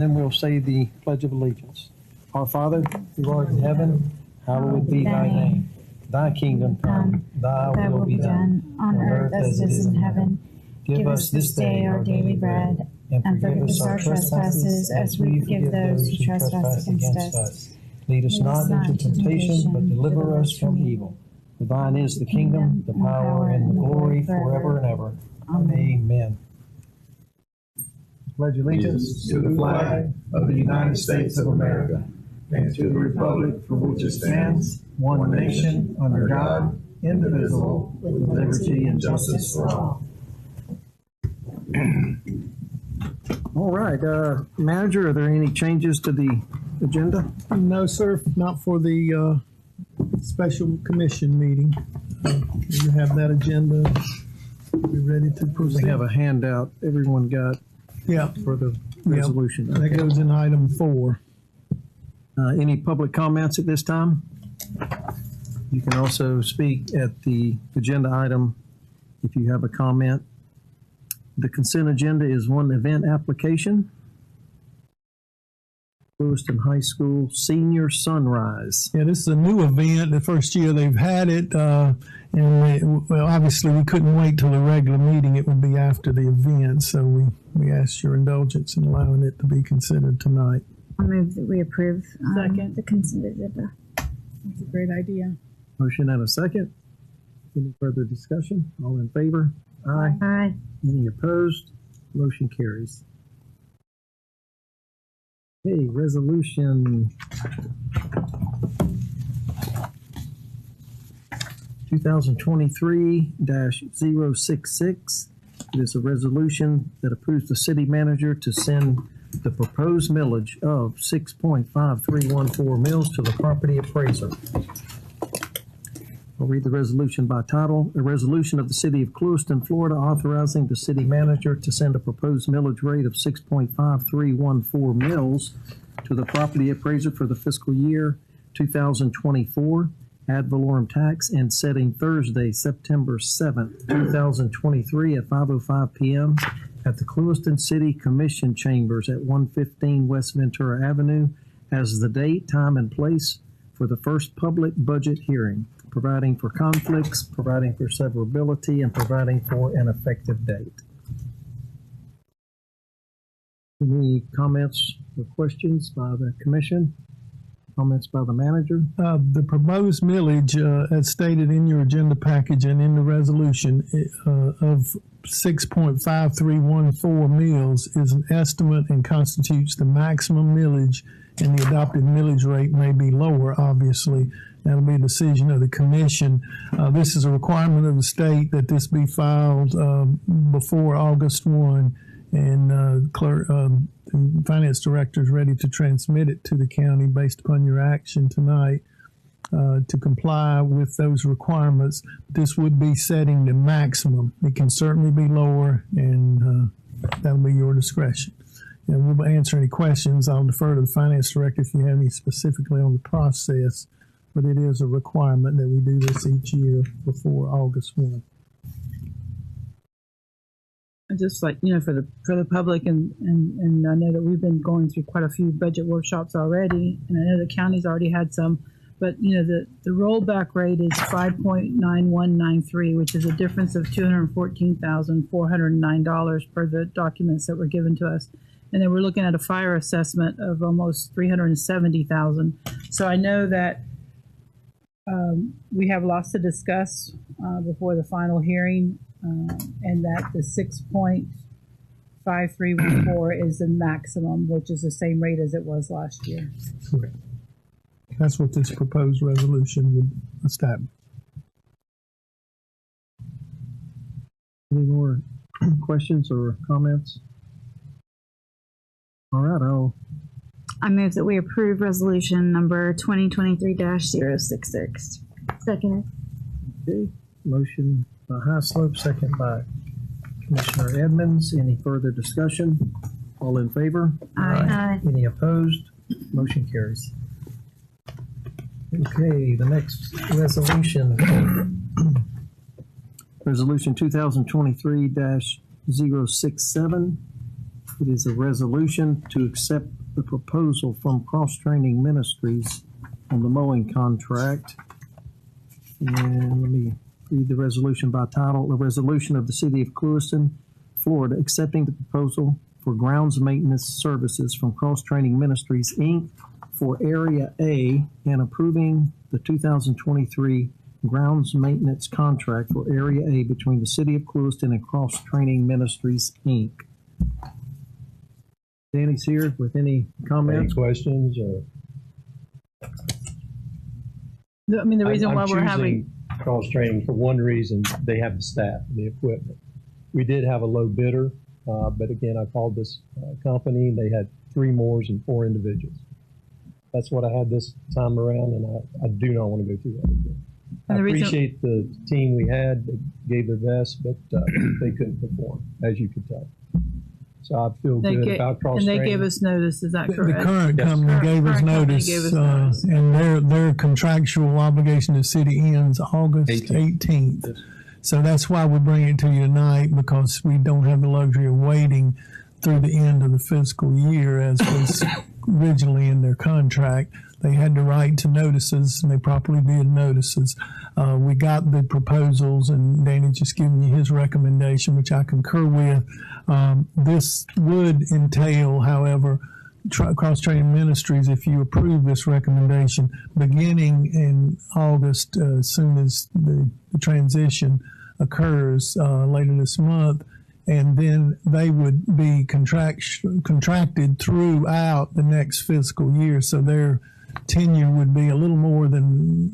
Then we'll say the Pledge of Allegiance. Our Father, who art in heaven, hallowed be thy name. Thy kingdom come, thy will be done, on earth as it is in heaven. Give us this day our daily bread, and forgive us our trespasses as we forgive those who trespass against us. Lead us not into temptation, but deliver us from evil. For thine is the kingdom, the power, and the glory forever and ever. Amen. Pledge allegiance to the flag of the United States of America and to the republic for which it stands, one nation, under God, indivisible, with liberty and justice for all. All right, Manager, are there any changes to the agenda? No, sir, not for the special commission meeting. You have that agenda. We're ready to proceed. We have a handout everyone got for the resolution. That goes in item 4. Any public comments at this time? You can also speak at the agenda item if you have a comment. The consent agenda is one event application. Clewiston High School Senior Sunrise. Yeah, this is a new event. The first year they've had it, obviously we couldn't wait till the regular meeting. It would be after the event, so we asked your indulgence in allowing it to be considered tonight. I move that we approve the consent agenda. That's a great idea. Motion and a second. Any further discussion? All in favor? Aye. Aye. Any opposed? Motion carries. Okay, resolution 2023-066. It is a resolution that approves the city manager to send the proposed millage of 6.5314 mills to the property appraiser. I'll read the resolution by title. A resolution of the City of Clewiston, Florida, authorizing the city manager to send a proposed millage rate of 6.5314 mills to the property appraiser for the fiscal year 2024 ad valorem tax, and setting Thursday, September 7th, 2023 at 5:05 p.m. at the Clewiston City Commission Chambers at 115 West Ventura Avenue as the date, time, and place for the first public budget hearing, providing for conflicts, providing for severability, and providing for an effective date. Any comments or questions by the commission? Comments by the manager? The proposed millage, as stated in your agenda package and in the resolution, of 6.5314 mills is an estimate and constitutes the maximum millage, and the adopted millage rate may be lower, obviously. That'll be a decision of the commission. This is a requirement of the state that this be filed before August 1, and the finance director is ready to transmit it to the county based upon your action tonight to comply with those requirements. This would be setting the maximum. It can certainly be lower, and that'll be your discretion. And we'll answer any questions. I'll defer to the finance director if you have any specifically on the process, but it is a requirement that we do this each year before August 1. Just like, for the public, and I know that we've been going through quite a few budget workshops already, and I know the county's already had some, but the rollback rate is 5.9193, which is a difference of $214,409 per the documents that were given to us. And then we're looking at a fire assessment of almost $370,000. So I know that we have lots to discuss before the final hearing, and that the 6.5314 is the maximum, which is the same rate as it was last year. Correct. That's what this proposed resolution would establish. Any more questions or comments? All right, I move that we approve resolution number 2023-066. Second. Okay, motion by Highslope, second by Commissioner Edmonds. Any further discussion? All in favor? Aye. Any opposed? Motion carries. Okay, the next resolution, Resolution 2023-067. It is a resolution to accept the proposal from Cross Training Ministries on the mowing contract. And let me read the resolution by title. A resolution of the City of Clewiston, Florida, accepting the proposal for grounds maintenance services from Cross Training Ministries, Inc. for Area A and approving the 2023 grounds maintenance contract for Area A between the City of Clewiston and Cross Training Ministries, Inc. Danny's here with any comments? Any questions or? I mean, the reason I'm why we're having, choosing cross training for one reason: they have the staff and the equipment. We did have a low bidder, but again, I called this company. They had 3 moors and 4 individuals. That's what I had this time around, and I do not want to go through that again. I appreciate the team we had. They gave their best, but they couldn't perform, as you could tell. So I feel good about cross training. And they gave us notice, is that correct? The current company gave us notice, and their contractual obligation to the city ends August 18th. Yes. So that's why we bring it to you tonight, because we don't have the luxury of waiting through the end of the fiscal year as was originally in their contract. They had the right to notices, and they properly did notices. We got the proposals, and Danny just giving you his recommendation, which I concur with. This would entail, however, Cross Training Ministries, if you approve this recommendation, beginning in August, as soon as the transition occurs later this month, and then they would be contracted throughout the next fiscal year. So their tenure would be a little more than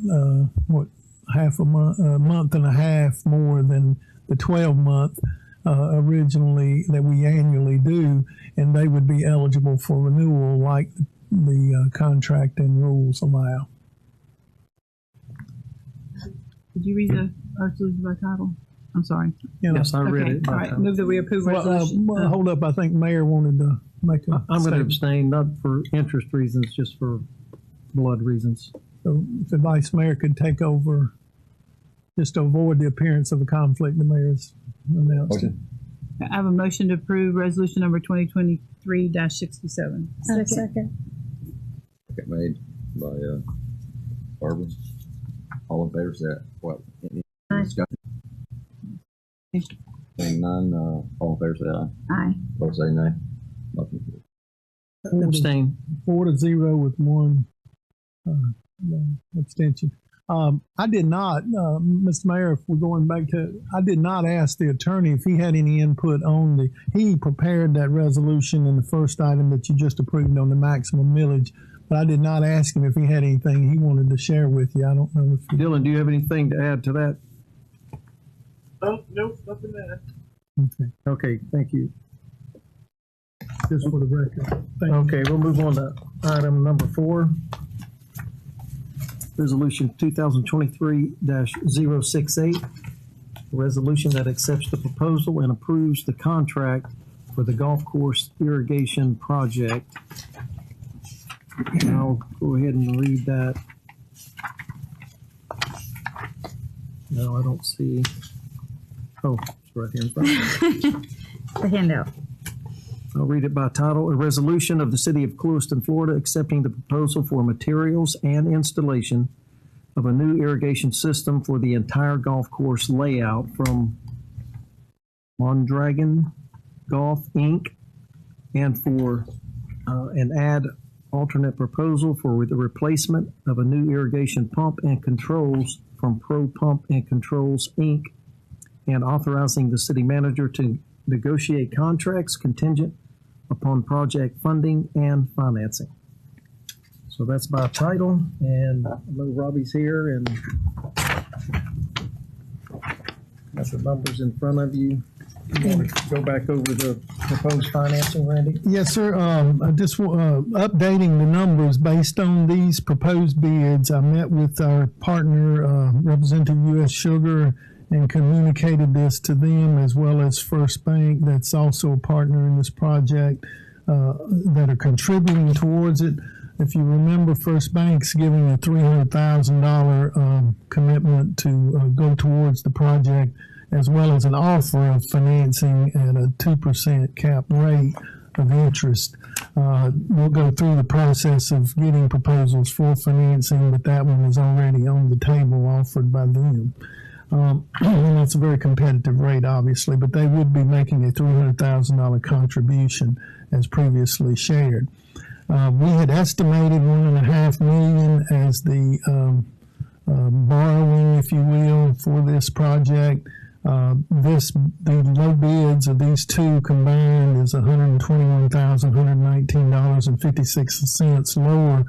half a month and a half more than the 12-month originally that we annually do, and they would be eligible for renewal like the contract and rules allow. Did you read the resolution by title? I'm sorry. Yes, I read Okay, it. all right, move that we approve resolution. Well, hold up. I think Mayor wanted to make a I'm going to statement. abstain, not for interest reasons, just for blood reasons. So if the Vice Mayor could take over, just to avoid the appearance of a conflict, the Mayor's announced it. I have a motion to approve resolution number 2023-67. Second. Second made by Barbara. All in favor, say what? Any discussion? Seeing none, all in favor, say aye. Aye. Both say nay. Motion carries. Abstain. 4-0 with 1 abstention. I did not, Mr. Mayor, if we're going back to, I did not ask the attorney if he had any input on he prepared that resolution in the first item that you just approved on the maximum millage, but I did not ask him if he had anything he wanted to share with you. I don't know if you. Dylan, do you have anything to add to that? Oh, nope, nothing to add. Okay, Okay, thank you. just for the record. Thank you. Okay, we'll move on to item number 4. Resolution 2023-068, a resolution that accepts the proposal and approves the contract for the golf course irrigation project. And I'll go ahead and read that. No, I don't see. Oh, it's right here in front of me. The handout. I'll read it by title. A resolution of the City of Clewiston, Florida, accepting the proposal for materials and installation of a new irrigation system for the entire golf course layout from Mondragon Golf, Inc., and for an add alternate proposal for the replacement of a new irrigation pump and controls from Pro Pump and Controls, Inc., and authorizing the city manager to negotiate contracts contingent upon project funding and financing. So that's by title, and I know Robbie's here and got the numbers in front of you. You want to go back over the proposed financing, Randy? Yes, sir. Just updating the numbers based on these proposed bids. I met with our partner, Representative U.S. Sugar, and communicated this to them, as well as First Bank, that's also a partner in this project, that are contributing towards it. If you remember, First Bank's giving a $300,000 commitment to go towards the project, as well as an offer of financing at a 2% cap rate of interest. We'll go through the process of getting proposals for financing, but that one is already on the table offered by them. And it's a very competitive rate, obviously, but they would be making a $300,000 contribution as previously shared. We had estimated $1.5 million as the borrowing, if you will, for this project. The low bids of these two combined is $121,119.56 lower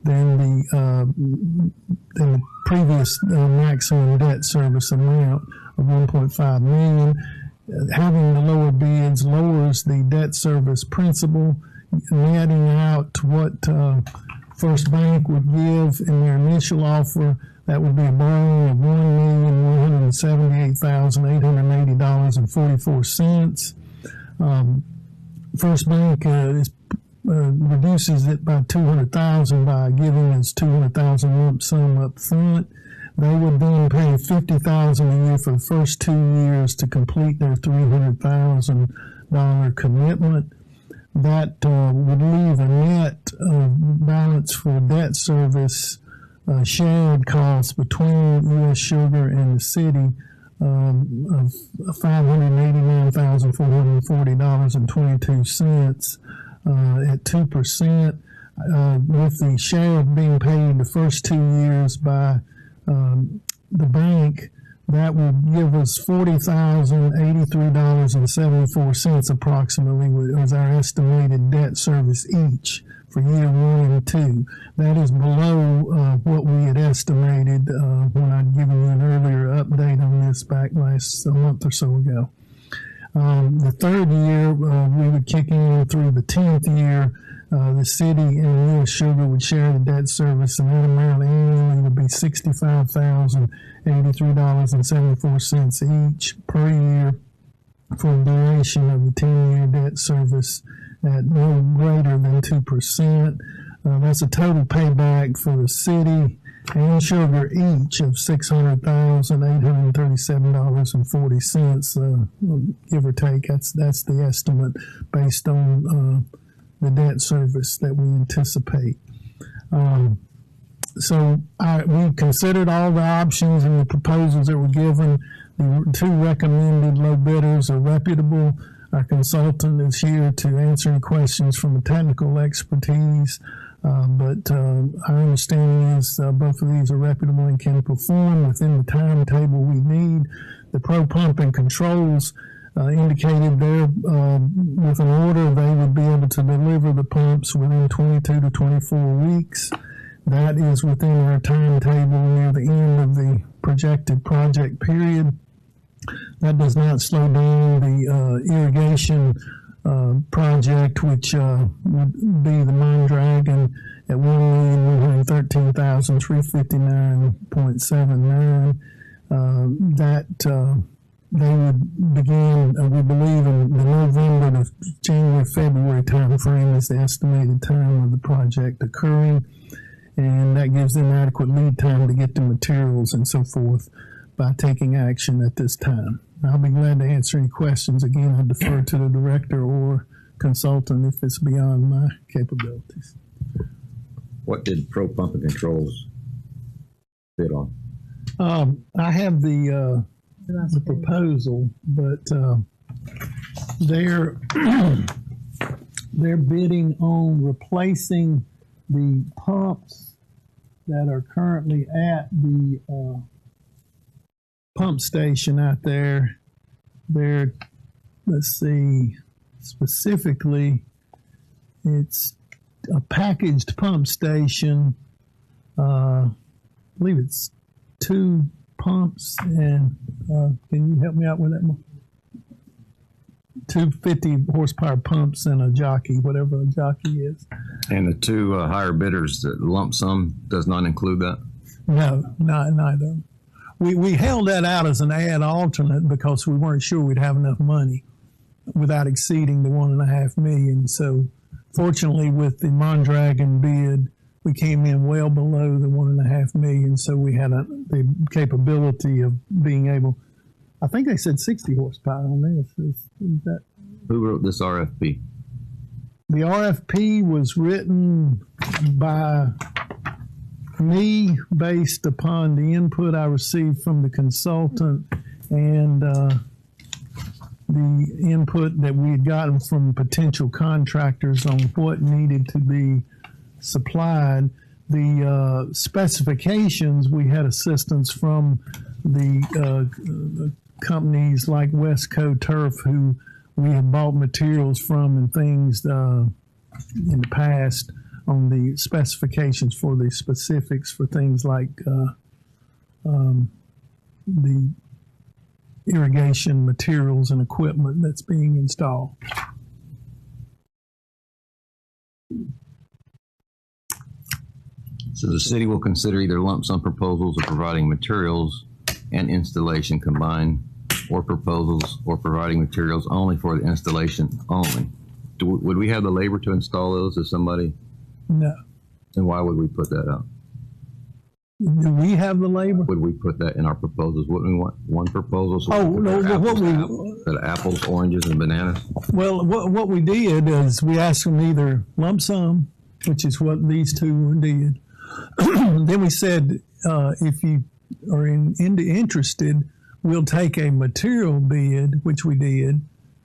than the previous maximum debt service amount of $1.5 million. Having the lower bids lowers the debt service principal, netting out what First Bank would give in their initial offer. That would be a borrowing of $1,178,880.44. First Bank reduces it by $200,000 by giving us $200,000 lump sum up front. They would then pay $50,000 a year for the first 2 years to complete their $300,000 commitment. That would leave a net balance for debt service shared costs between U.S. Sugar and the city of $589,440.22 at 2%, with the share being paid the first 2 years by the bank. That would give us $40,083.74 approximately was our estimated debt service each for year 1 and 2. That is below what we had estimated when I'd given you an earlier update on this back last month or so ago. The third year, we would kick in through the 10th year. The city and U.S. Sugar would share the debt service, and that amount annually would be $65,083.74 each per year for the duration of the 10-year debt service at no greater than 2%. That's a total payback for the city and Sugar each of $600,837.40, give or take. That's the estimate based on the debt service that we anticipate. We considered all the options and the proposals that were given. The two recommended low bidders are reputable. Our consultant is here to answer any questions from the technical expertise. But our understanding is both of these are reputable and can perform within the timetable we need. The Pro Pump and Controls indicated there with an order they would be able to deliver the pumps within 22 to 24 weeks. That is within our timetable near the end of the projected project period. That does not slow down the irrigation project, which would be the Mine Dragon at $1,113,359.79. That they would begin, we believe, in the November to January, February time frame is the estimated time of the project occurring, and that gives them adequate lead time to get the materials and so forth by taking action at this time. I'll be glad to answer any questions. Again, I defer to the director or consultant if it's beyond my capabilities. What did Pro Pump and Controls bid on? I have the proposal, but they're bidding on replacing the pumps that are currently at the pump station out there. They're, let's see, specifically, it's a packaged pump station. I believe it's 2 pumps, and can you help me out with that one? 250 horsepower pumps and a jockey, whatever a jockey is. And the two higher bidders, the lump sum does not include that? No, neither. We held that out as an ad alternate because we weren't sure we'd have enough money without exceeding the $1.5 million. So fortunately, with the Mondragon bid, we came in well below the $1.5 million. So we had the capability of being able, I think they said 60 horsepower on this. Is that? Who wrote this RFP? The RFP was written by me based upon the input I received from the consultant and the input that we had gotten from potential contractors on what needed to be supplied. The specifications, we had assistance from the companies like Westco Turf, who we had bought materials from and things in the past on the specifications for the specifics for things like the irrigation materials and equipment that's being installed. So the city will consider either lump sum proposals or providing materials and installation combined, or proposals or providing materials only for the installation only. Would we have the labor to install those if somebody? No. And why would we put that out? Do we have the labor? Would we put that in our proposals? Wouldn't we want one proposal? So Oh, no, apples, oranges, and bananas? Well, what we did is we asked them either lump sum, which is what these two did. Then we said, if you are interested, we'll take a material bid, which we did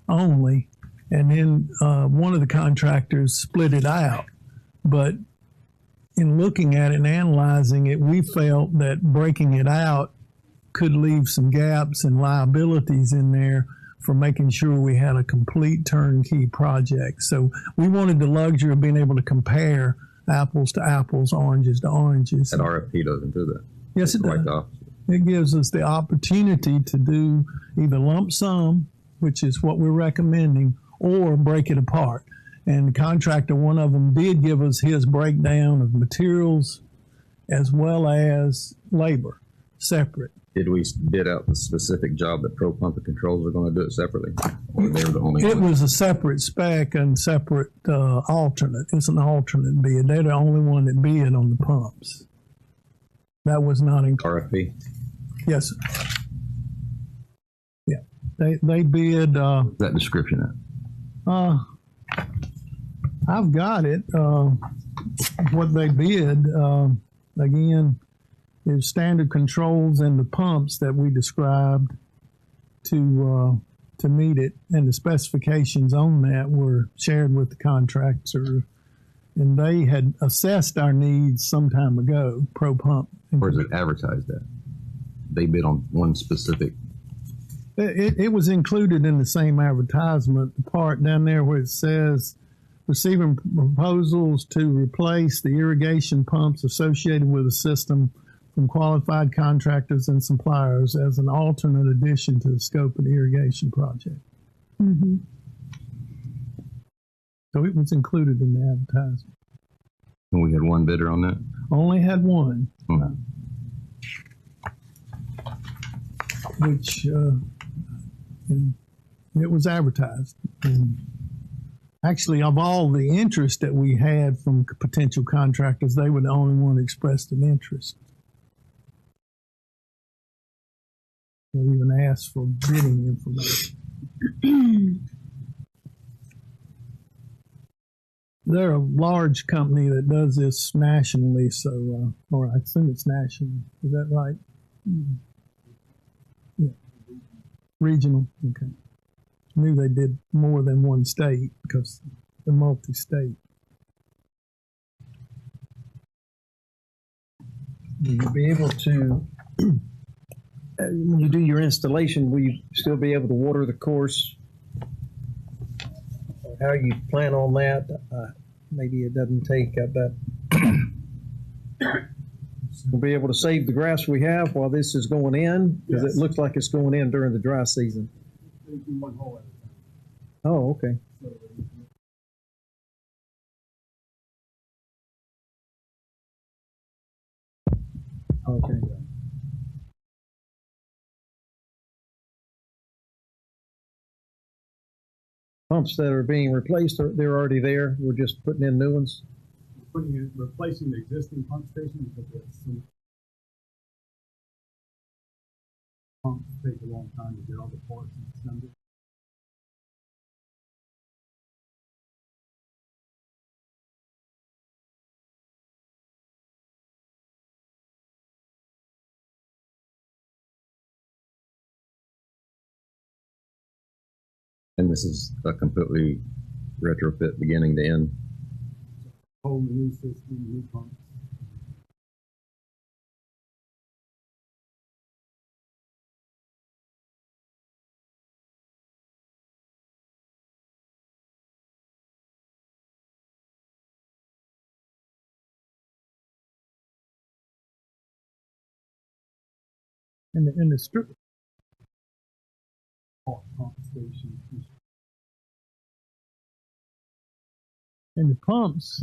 only, and then one of the contractors split it out. But in looking at it and analyzing it, we felt that breaking it out could leave some gaps and liabilities in there for making sure we had a complete turnkey project. So we wanted the luxury of being able to compare apples to apples, oranges to oranges. That RFP doesn't do that. Yes, it does. It gives us the opportunity to do either lump sum, which is what we're recommending, or break it apart. And the contractor, one of them, did give us his breakdown of materials as well as labor separate. Did we bid out the specific job that Pro Pump and Controls are going to do it separately? Or they were the only It one? was a separate spec and separate alternate. It's an alternate bid. They're the only one that bid on the pumps. That was not included. RFP? Yes, sir. Yeah, they bid. That description I've got it. What they bid again is standard controls and the pumps that we described to meet it, and the specifications on that were shared with the contractor, and they had assessed our needs some time ago. Pro Pump. Or is it advertised that? They bid on one specific. It was included in the same advertisement, the part down there where it says receiving proposals to replace the irrigation pumps associated with the system from qualified contractors and suppliers as an alternate addition to the scope of the irrigation project. Mm-hmm. So it was included in the advertisement. And we had one bidder on that? Only had one, Hmm. which it was advertised. And actually, of all the interest that we had from potential contractors, they were the only one that expressed an interest. Or even asked for bidding information. They're a large company that does this nationally, so, or I assume it's national. Is that right? Yeah. Regional, okay. Knew they did more than one state because they're multi-state. Will you be able to, when you do your installation, will you still be able to water the course? How you plan on that? Maybe it doesn't take about. We'll be able to save the grass we have while this is going in, because it looks like it's going in during the dry season. Oh, okay. Okay. Pumps that are being replaced, they're already there. We're just putting in new ones. Replacing the existing pump station because some pumps take a long time to get all the parts and assembled. And this is a completely retrofit beginning to end. Whole new system, new pumps. And the strip, Pump station. and the pumps,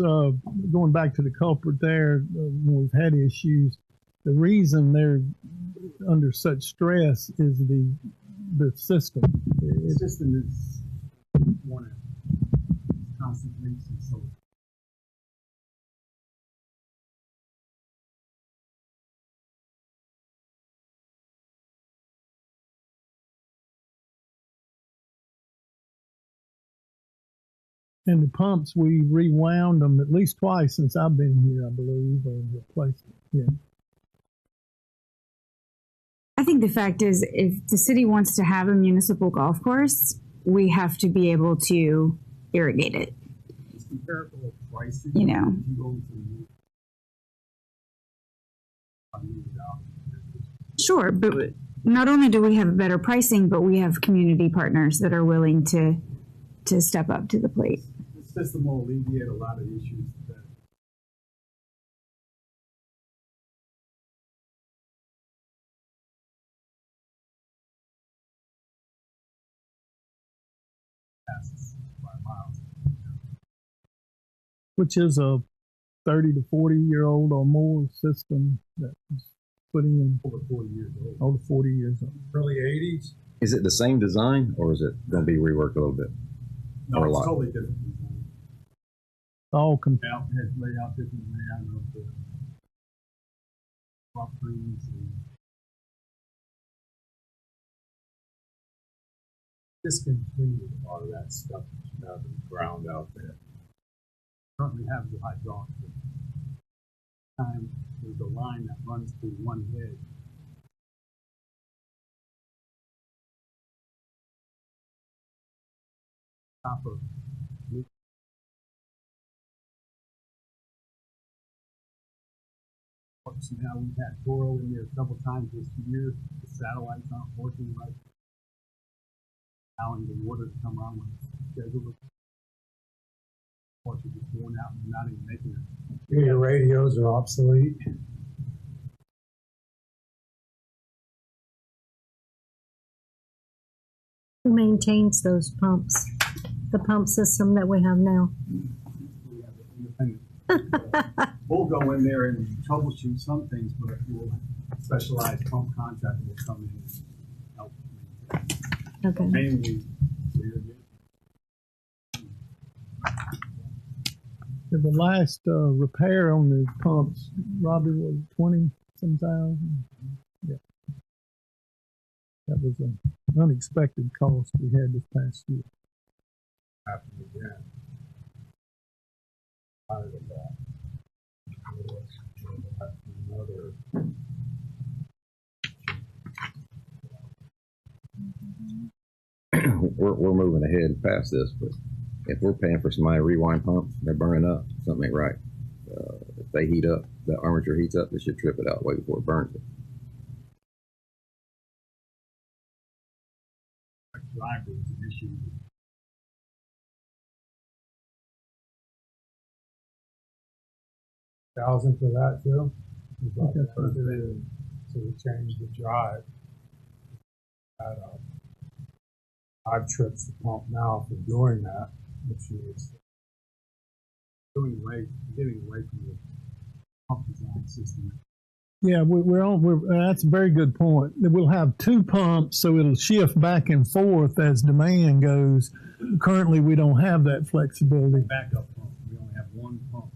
going back to the culprit there, when we've had issues, the reason they're under such stress is the system. The system is one constant leaks and so. And the pumps, we rewound them at least twice since I've been here, I believe, or replaced them. Yeah. I think the fact is, if the city wants to have a municipal golf course, we have to be able to irrigate it. It's comparable pricing. You know. If you go to Sure, but not only do we have better pricing, but we have community partners that are willing to step up to the plate. the system will alleviate a lot of issues that passes by miles. Which is a 30 to 40-year-old or more system that was put in Over 40 years old. over 40 years old. Early 80s? Is it the same design or is it going to be reworked a little bit? No, Or a it's lot. totally different design. All Layout, different layout of the properties and discontinued a lot of that stuff that you have in the ground out there. Currently have the hydraulic. Time there's a line that runs through one head. Top of now we've had Toro in there several times this year. The satellites aren't working right. Allowing the water to come on when it's scheduled. Of course, it's just going out and not even making it. Your radios are obsolete. Who maintains those pumps? The pump system that we have now? We have an independent. We'll go in there and troubleshoot some things, but we'll specialized pump contractor will come in and help maintain. Okay. Mainly irrigation. The last repair on the pumps, Robbie, was 20-some thousand. Yeah. That was an unexpected cost we had this past year. Happened again. Tired of that. Another. We're moving ahead past this, but if we're paying for somebody to rewind pumps, they're burning up. Something ain't right. If they heat up, that armature heats up, they should trip it out way before it burns it. Driver is an issue. $1,000 for that too? That's right. So we changed the drive. I've tripped the pump now for doing that, which is Getting away from the pump design system. Yeah, that's a very good point. We'll have two pumps, so it'll shift back and forth as demand goes. Currently, we don't have that flexibility. Backup pump. We only have one pump.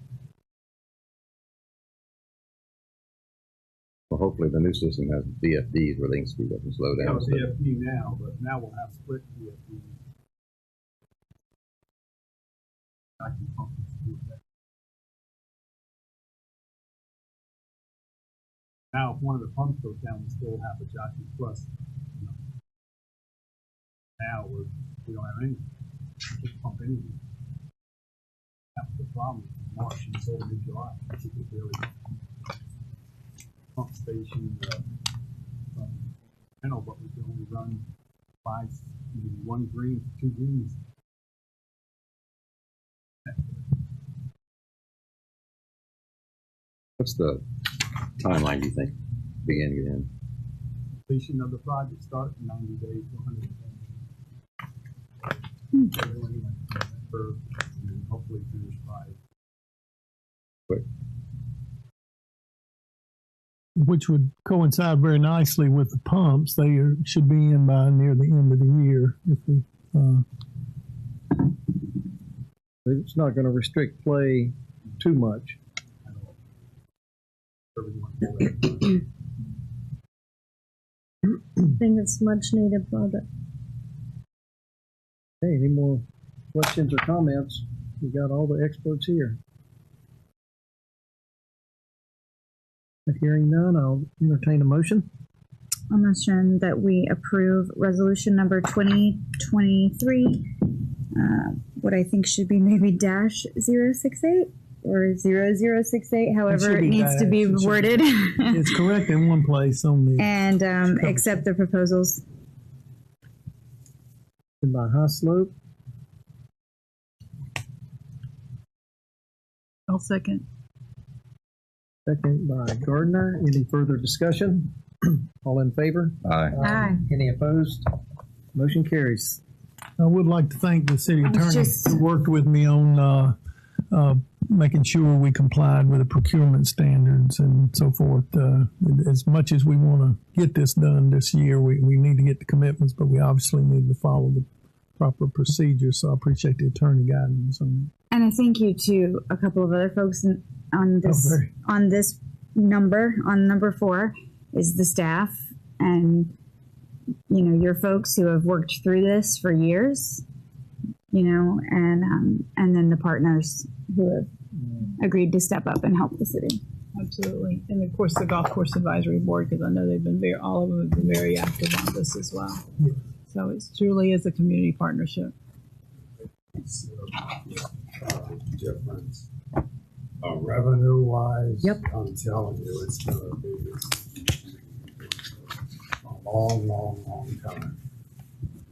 Well, hopefully the new system has VFDs where they can speed up and slow We down. have a VFD now, but now we'll have split VFD. Vacuum pump is good. Now, if one of the pumps goes down, we still have a Jockey Plus. You know. Now we're We don't have anything. Can't pump anything. That's the problem. March and so mid-July. You could really pump station, I know, but we can only run 5, maybe 1 green, 2 greens. What's the timeline, do you think, beginning and end? Completion of the project start in 90 days to 110 days. And then hopefully finish by. Quick. Which would coincide very nicely with the pumps. They should be in by near the end of the year if we. It's not going to restrict play too much. I think it's much needed product. Hey, any more questions or comments? We got all the experts here. Hearing none, I'll entertain a motion. A motion that we approve resolution number 2023, what I think should be maybe -068 or 0068, however it needs to be worded. It's correct in one place on the. And accept the proposals. And by Highslope, I'll second. second by Gardner. Any further discussion? All in favor? Aye. Aye. Any opposed? Motion carries. I would like to thank the city attorney just- who worked with me on making sure we complied with the procurement standards and so forth. As much as we want to get this done this year, we need to get the commitments, but we obviously need to follow the proper procedures. So I appreciate the attorney guidance on that. And I thank you to a couple of other folks on this number 4 is the staff and your folks who have worked through this for years, and then the partners who have agreed to step up and help the city. Absolutely. And of course, the Golf Course Advisory Board, because I know they've been all of them have been very active on this as well. Yeah. So it truly is a community partnership. Difference. Revenue wise, Yep. I'm telling you, it's going to be a long time.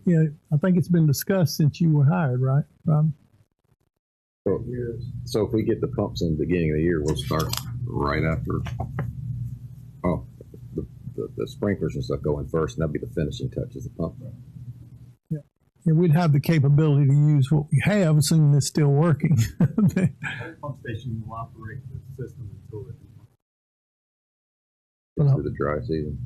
Yeah, I think it's been discussed since you were hired, right, Rob? So if we get the pumps in the beginning of the year, we'll start right after, the sprinklers and stuff going first, and that'll be the finishing touches, the pump. Yeah, we'd have the capability to use what we have, assuming it's still working. The pump station will operate the system until it. Through the dry season.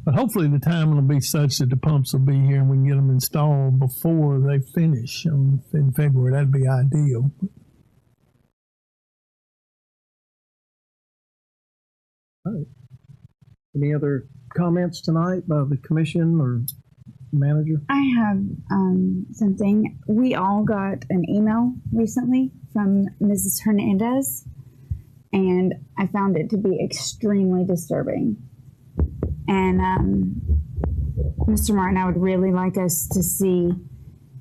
But hopefully the time will be such that the pumps will be here and we can get them installed before they finish in February. That'd be ideal. All right. Any other comments tonight by the commission or manager? I have something. We all got an email recently from Mrs. Hernandez, and I found it to be extremely disturbing. And Mr. Martin, I would really like us to see.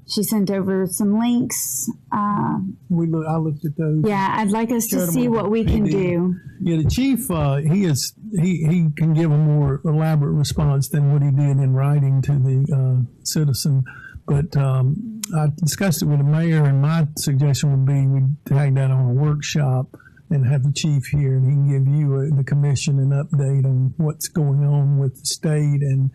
She sent over some links. I looked at those. Yeah, I'd like us to Showed 'em see on what we can PD. do. Yeah, the chief, he can give a more elaborate response than what he did in writing to the citizen. But I discussed it with the mayor, and my suggestion would be we tag that on a workshop and have the chief here, and he can give you, the commission, an update on what's going on with the state, and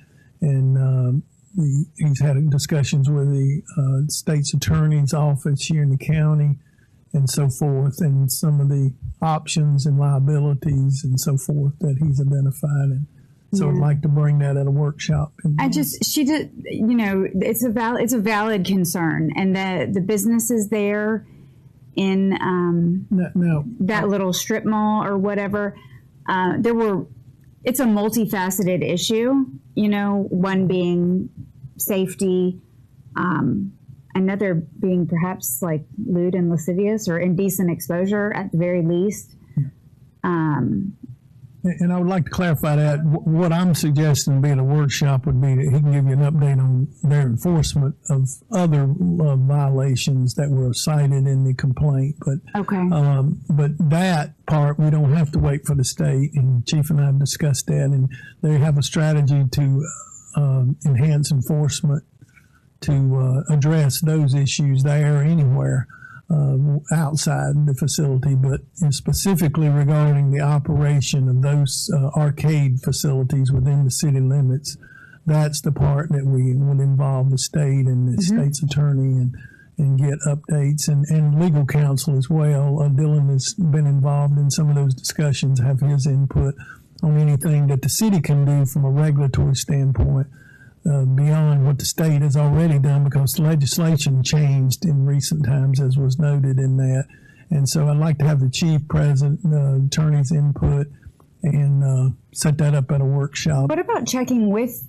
he's had discussions with the state's attorney's office here in the county and so forth, and some of the options and liabilities and so forth that he's identified. And so I'd like to bring that at a workshop. She did, it's a valid concern, and the businesses there in that little strip mall or whatever, it's a multifaceted issue, one being safety, another being perhaps like lewd and lascivious or indecent exposure at the very least. And I would like to clarify that. What I'm suggesting being a workshop would be that he can give you an update on their enforcement of other violations that were cited in the complaint. But but that part, we don't have to wait for the state. And Chief and I have discussed that, and they have a strategy to enhance enforcement to address those issues there or anywhere outside the facility, but specifically regarding the operation of those arcade facilities within the city limits. That's the part that we would involve the state and the state's attorney and get updates and legal counsel as well. Dylan has been involved in some of those discussions, have his input on anything that the city can do from a regulatory standpoint. Beyond what the state has already done, because legislation changed in recent times, as was noted in that. And so I'd like to have the chief present, the attorney's input, and set that up at a workshop. What about checking with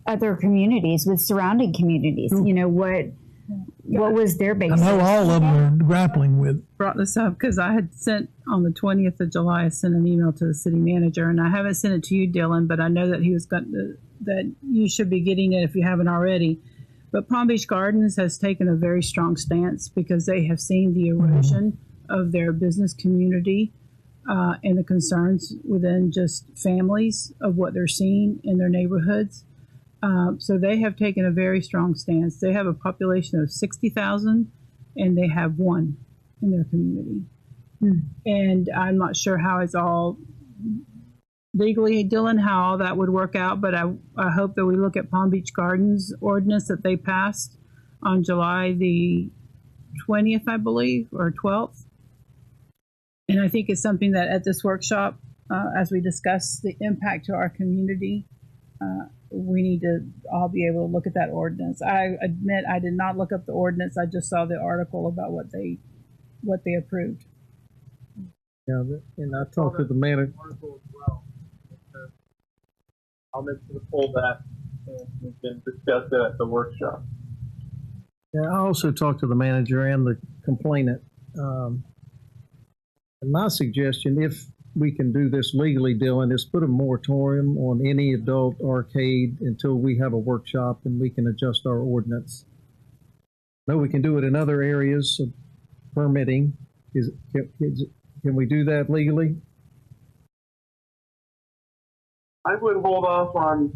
other communities, with surrounding communities? You know, what was their basis? I know all of them are grappling with. Brought this up because I had sent on the 20th of July, I sent an email to the city manager, and I haven't sent it to you, Dylan, but I know that he was going to, that you should be getting it if you haven't already. But Palm Beach Gardens has taken a very strong stance because they have seen the erosion of their business community and the concerns within just families of what they're seeing in their neighborhoods. So they have taken a very strong stance. They have a population of 60,000 and they have one in their community. And I'm not sure how it's all legally, Dylan, how all that would work out, but I hope that we look at Palm Beach Gardens ordinance that they passed on July the 20th, I believe, or 12th. And I think it's something that at this workshop, as we discuss the impact to our community, we need to all be able to look at that ordinance. I admit I did not look up the ordinance. I just saw the article about what they approved. Yeah, and I talked to the manager. I'll make sure to pull that and we can discuss that at the workshop. Yeah, I also talked to the manager and the complainant. And my suggestion, if we can do this legally, Dylan, is put a moratorium on any adult arcade until we have a workshop and we can adjust our ordinance. No, we can do it in other areas of permitting. Can we do that legally? I would hold off on,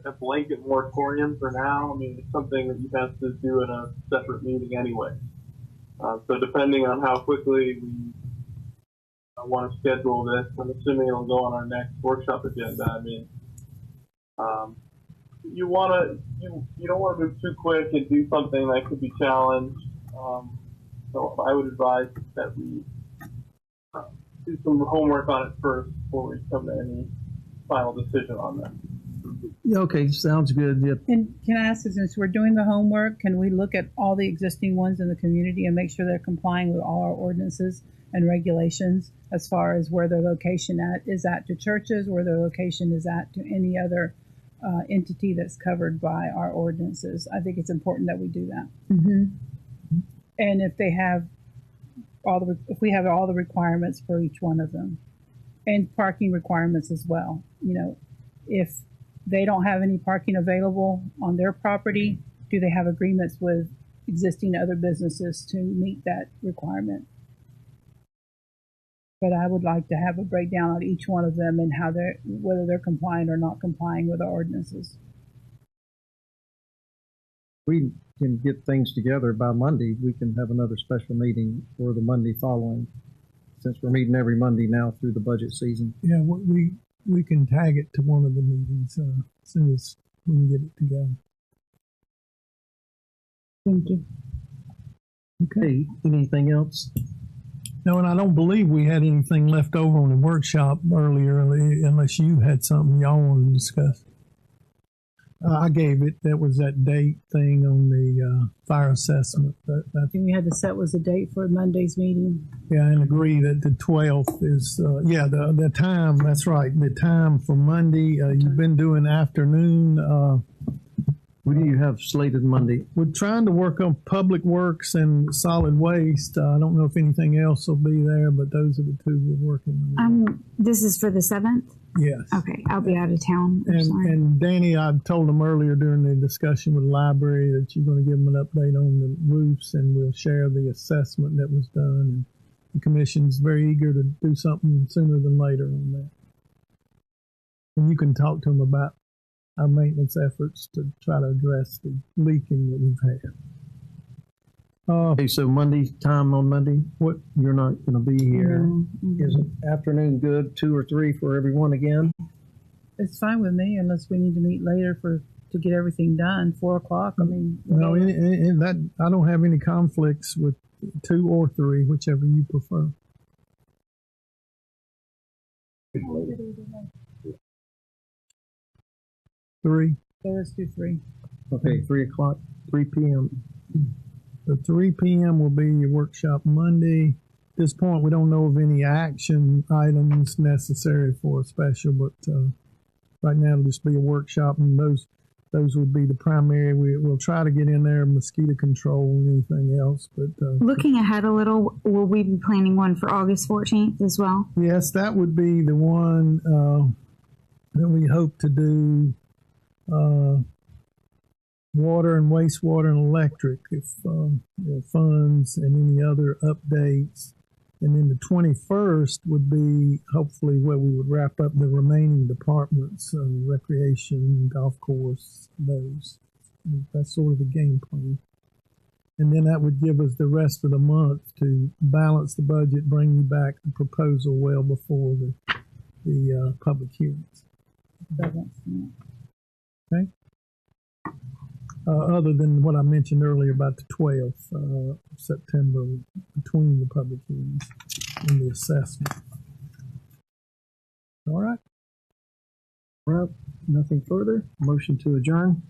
a blanket moratorium for now. I mean, it's something that you have to do in a separate meeting anyway. So depending on how quickly we want to schedule this, I'm assuming it'll go on our next workshop agenda. I mean, you don't want to move too quick and do something that could be challenged. So I would advise that we do some homework on it first before we come to any final decision on that. Yeah, okay, sounds good. Yep. And can I ask, since we're doing the homework, can we look at all the existing ones in the community and make sure they're complying with all our ordinances and regulations as far as where their location is at to churches, where their location is at to any other entity that's covered by our ordinances? I think it's important that we do that. And if they have if we have all the requirements for each one of them, and parking requirements as well. You know, if they don't have any parking available on their property, do they have agreements with existing other businesses to meet that requirement? But I would like to have a breakdown on each one of them and how whether they're complying or not complying with our ordinances. We can get things together by Monday. We can have another special meeting for the Monday following, since we're meeting every Monday now through the budget season. Yeah, we can tag it to one of the meetings as soon as we can get it together. Thank you. Okay, anything else? No, and I don't believe we had anything left over on the workshop earlier, unless you had something y'all wanted to discuss. I gave it. That was that date thing on the fire assessment. I think we had to set was the date for Monday's meeting. Yeah, and agree that the 12th is, the time, that's right. The time for Monday, you've been doing afternoon What do you have slated Monday? We're trying to work on public works and solid waste. I don't know if anything else will be there, but those are the two we're working on. This is for the 7th. Yes. Okay, I'll be out of town. And Danny, I told them earlier during the discussion with the library that you're going to give them an update on the roofs, and we'll share the assessment that was done. And the commission's very eager to do something sooner than later on that. And you can talk to them about our maintenance efforts to try to address the leaking that we've had. Okay, so Monday, time on Monday, what, you're not going to be here. Is it afternoon good, 2 or 3 for everyone again? It's fine with me unless we need to meet later to get everything done. 4 o'clock. I mean, No, that I don't have any conflicts with 2 or 3, whichever you prefer. Three. so let's do 3. Okay, 3 o'clock, 3 p.m. So 3 p.m. will be your workshop Monday. At this point, we don't know of any action items necessary for a special, but right now it'll just be a workshop, and those would be the primary. We'll try to get in there mosquito control and anything else, but Looking ahead a little, will we be planning one for August 14th as well? yes, that would be the one that we hope to do. Water and wastewater and electric, if funds and any other updates. And then the 21st would be hopefully where we would wrap up the remaining departments, recreation, golf course, those. That's sort of the game plan. And then that would give us the rest of the month to balance the budget, bring you back the proposal well before the public hearings. Okay. Other than what I mentioned earlier about the 12th of September, between the public hearings and the assessment. All right. Well, nothing further. Motion to adjourn.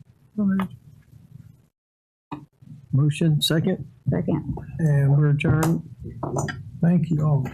Motion, second. Second. And we're adjourned. Thank you all.